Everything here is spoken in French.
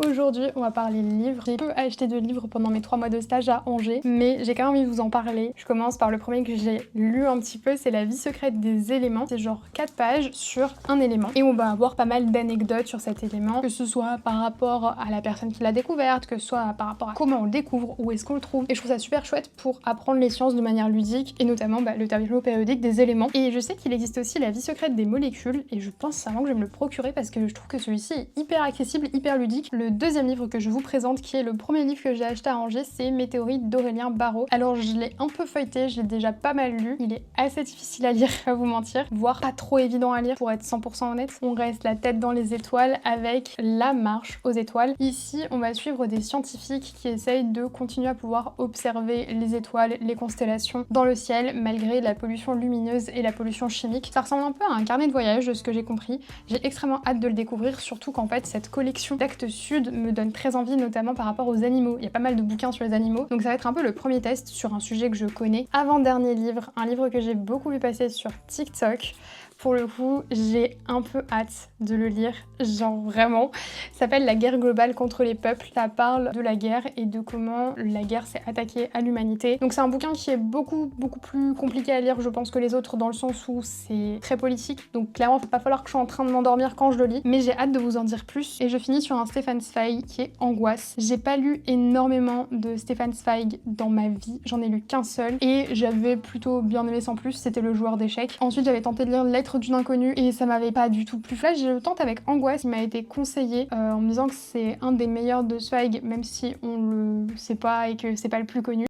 Aujourd'hui, on va parler livres. J'ai peu acheté de livres pendant mes 3 mois de stage à Angers, mais j'ai quand même envie de vous en parler. Je commence par le premier que j'ai lu un petit peu, c'est La vie secrète des éléments. C'est genre 4 pages sur un élément et on va avoir pas mal d'anecdotes sur cet élément, que ce soit par rapport à la personne qui l'a découverte, que ce soit par rapport à comment on le découvre, où est-ce qu'on le trouve. Et je trouve ça super chouette pour apprendre les sciences de manière ludique et notamment le tableau périodique des éléments. Et je sais qu'il existe aussi La vie secrète des molécules et je pense sincèrement que je vais me le procurer parce que je trouve que celui-ci est hyper accessible, hyper ludique. Le deuxième livre que je vous présente, qui est le premier livre que j'ai acheté à Angers, c'est Météorite d'Aurélien Barraud. Alors je l'ai un peu feuilleté, je l'ai déjà pas mal lu, il est assez difficile à lire, à vous mentir, voire pas trop évident à lire pour être 100% honnête. On reste la tête dans les étoiles avec la marche aux étoiles. Ici, on va suivre des scientifiques qui essayent de continuer à pouvoir observer les étoiles, les constellations dans le ciel, malgré la pollution lumineuse et la pollution chimique. Ça ressemble un peu à un carnet de voyage de ce que j'ai compris. J'ai extrêmement hâte de le découvrir, surtout qu'en fait cette collection d'Actes Sud me donne très envie, notamment par rapport aux animaux. Il y a pas mal de bouquins sur les animaux, donc ça va être un peu le premier test sur un sujet que je connais. Avant-dernier livre, un livre que j'ai beaucoup vu passer sur TikTok. Pour le coup, j'ai un peu hâte de le lire, genre vraiment. Ça s'appelle La guerre globale contre les peuples. Ça parle de la guerre et de comment la guerre s'est attaquée à l'humanité. Donc c'est un bouquin qui est beaucoup plus compliqué à lire, je pense, que les autres, dans le sens où c'est très politique. Donc clairement, il va pas falloir que je sois en train de m'endormir quand je le lis. Mais j'ai hâte de vous en dire plus. Et je finis sur un Stefan Zweig qui est Angoisse. J'ai pas lu énormément de Stefan Zweig dans ma vie. J'en ai lu qu'un seul. Et j'avais plutôt bien aimé sans plus, c'était Le joueur d'échecs. Ensuite, j'avais tenté de lire Lettre d'une inconnue et ça m'avait pas du tout plu. Là, j'ai le tente avec Angoisse, qui m'a été conseillé en me disant que c'est un des meilleurs de Zweig, même si on le sait pas et que c'est pas le plus connu.